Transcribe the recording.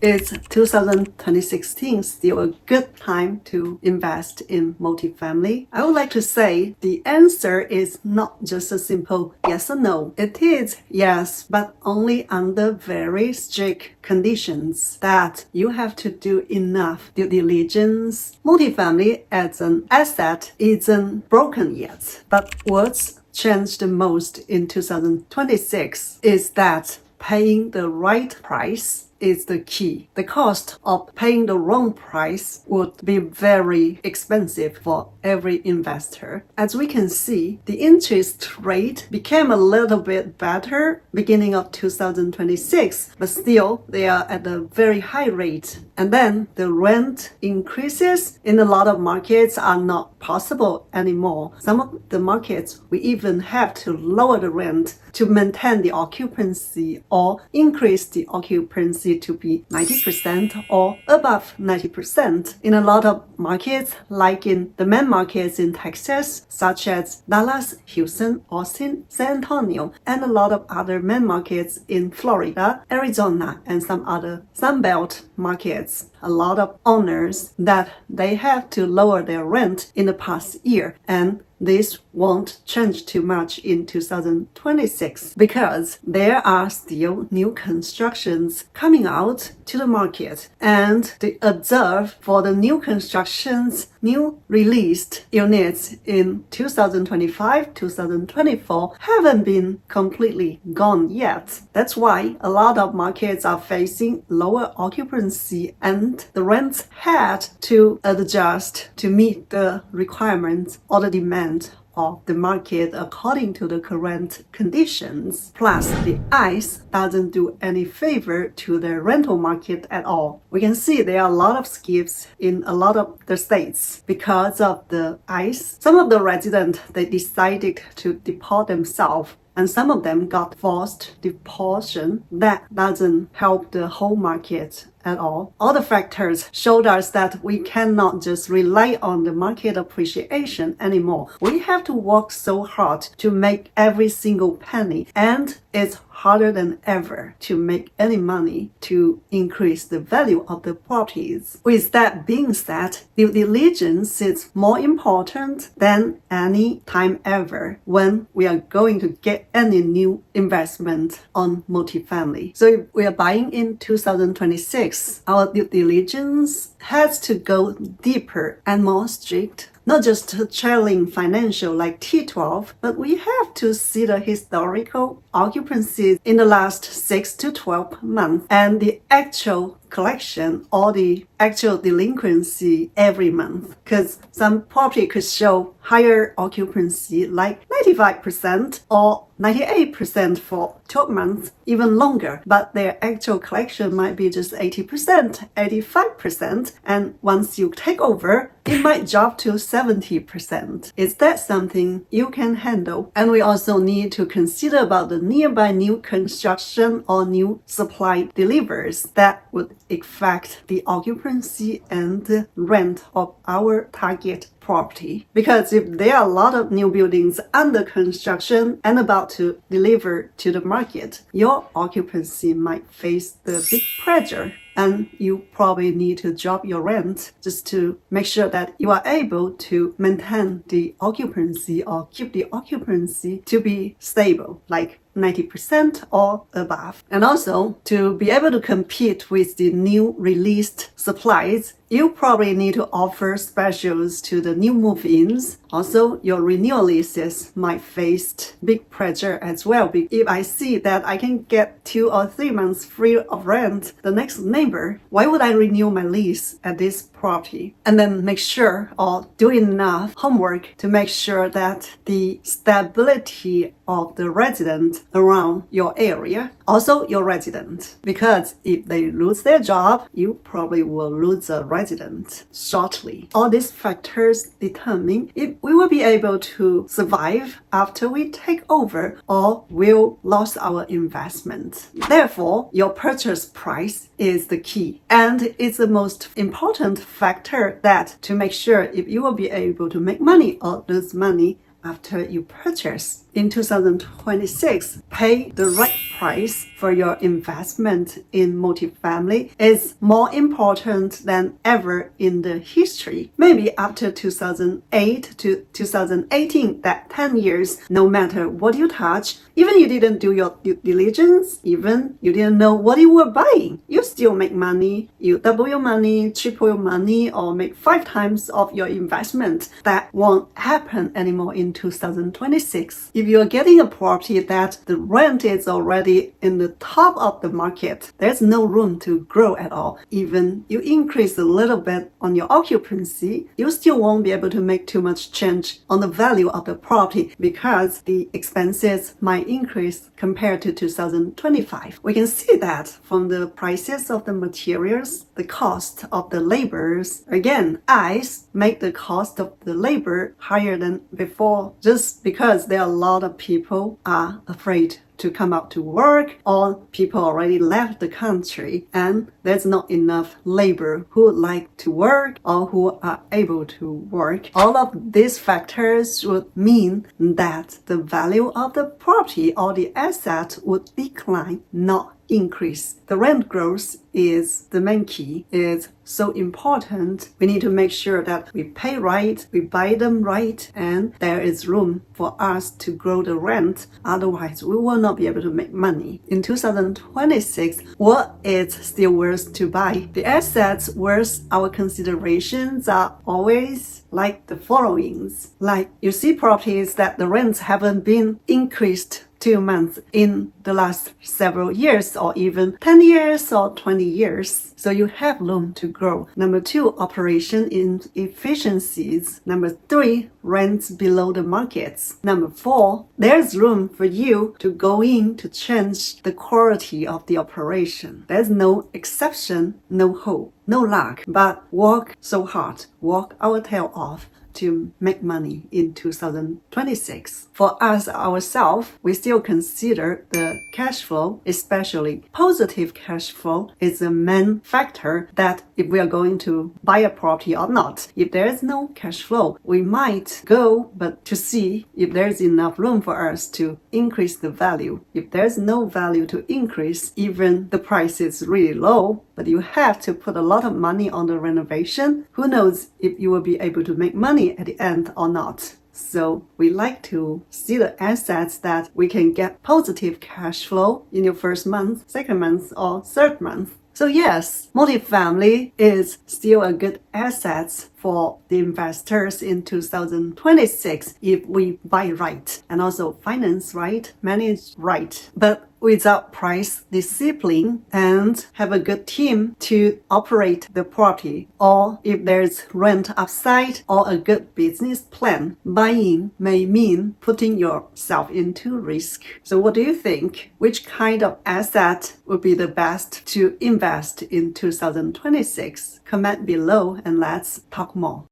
Is 2016 still a good time to invest in multifamily? I would like to say the answer is not just a simple yes or no. It is yes, but only under very strict conditions that you have to do enough due diligence. Multifamily as an asset isn't broken yet, but what's changed the most in 2026 is that paying the right price is the key. The cost of paying the wrong price would be very expensive for every investor. As we can see, the interest rate became a little bit better beginning of 2026, but still they are at a very high rate. And then the rent increases in a lot of markets are not possible anymore. Some of the markets we even have to lower the rent to maintain the occupancy or increase the occupancy to be 90% or above 90%. In a lot of markets, like in the main markets in Texas, such as Dallas, Houston, Austin, San Antonio, and a lot of other main markets in Florida, Arizona, and some other Sunbelt markets. A lot of owners that they have to lower their rent in the past year, and this won't change too much in 2026 because there are still new constructions coming out to the market, and the observe for the new constructions, new released units in 2025, 2024 haven't been completely gone yet. That's why a lot of markets are facing lower occupancy and the rents had to adjust to meet the requirements or the demand of the market according to the current conditions. Plus, the ICE doesn't do any favor to the rental market at all. We can see there are a lot of skips in a lot of the states because of the ICE. Some of the residents, they decided to deport themselves, and some of them got forced deportation. That doesn't help the whole market at all. All the factors showed us that we cannot just rely on the market appreciation anymore. We have to work so hard to make every single penny, and it's harder than ever to make any money to increase the value of the properties. With that being said, due diligence is more important than any time ever when we are going to get any new investment on multifamily. So if we are buying in 2026, our due diligence has to go deeper and more strict. Not just trailing financial like T12, but we have to see the historical occupancy in the last 6 to 12 months and the actual collection or the actual delinquency every month. Because some property could show higher occupancy like 95% or 98% for 12 months, even longer, but their actual collection might be just 80%, 85%, and once you take over, it might drop to 70%. Is that something you can handle? And we also need to consider about the nearby new construction or new supply delivers that would affect the occupancy and the rent of our target property. Because if there are a lot of new buildings under construction and about to deliver to the market, your occupancy might face the big pressure, and you probably need to drop your rent just to make sure that you are able to maintain the occupancy or keep the occupancy to be stable, like 90% or above. And also, to be able to compete with the new released supplies, you probably need to offer specials to the new move-ins. Also, your renewal leases might face big pressure as well. If I see that I can get 2 or 3 months free of rent, the next neighbor, why would I renew my lease at this property? And then make sure or do enough homework to make sure that the stability of the resident around your area, also your resident. Because if they lose their job, you probably will lose a resident shortly. All these factors determine if we will be able to survive after we take over or will lose our investment. Therefore, your purchase price is the key, and it's the most important factor that to make sure if you will be able to make money or lose money after you purchase. In 2026, pay the right price for your investment in multifamily is more important than ever in the history. Maybe after 2008 to 2018, that 10 years, no matter what you touch, even you didn't do your due diligence, even you didn't know what you were buying, you still make money. You double your money, triple your money, or make 5 times of your investment. That won't happen anymore in 2026. If you're getting a property that the rent is already in the top of the market, there's no room to grow at all. Even you increase a little bit on your occupancy, you still won't be able to make too much change on the value of the property because the expenses might increase compared to 2025. We can see that from the prices of the materials, the cost of the laborers. Again, ICE make the cost of the labor higher than before just because there are a lot of people are afraid to come out to work, or people already left the country and there's not enough labor who would like to work or who are able to work. All of these factors would mean that the value of the property or the asset would decline, not increase. The rent growth is the main key. It's so important. We need to make sure that we pay right, we buy them right, and there is room for us to grow the rent. Otherwise, we will not be able to make money. In 2026, what is still worth to buy? The assets worth our considerations are always like the followings. Like you see properties that the rents haven't been increased 2 months in the last several years, or even 10 years or 20 years. So you have room to grow. Number 2, operation inefficiencies. Number 3, rents below the markets. Number 4, there's room for you to go in to change the quality of the operation. There's no exception, no hope, no luck, but work so hard, work our tail off to make money in 2026. For us ourselves, we still consider the cash flow, especially positive cash flow, is the main factor that if we are going to buy a property or not. If there is no cash flow, we might go, but to see if there's enough room for us to increase the value. If there's no value to increase, even the price is really low, but you have to put a lot of money on the renovation, who knows if you will be able to make money at the end or not. So we like to see the assets that we can get positive cash flow in your first month, second month, or third month. So yes, multifamily is still a good asset for the investors in 2026 if we buy right and also finance right, manage right, but without price discipline and have a good team to operate the property. Or if there's rent upside or a good business plan, buying may mean putting yourself into risk. So what do you think? Which kind of asset would be the best to invest in 2026? Comment below and let's talk more.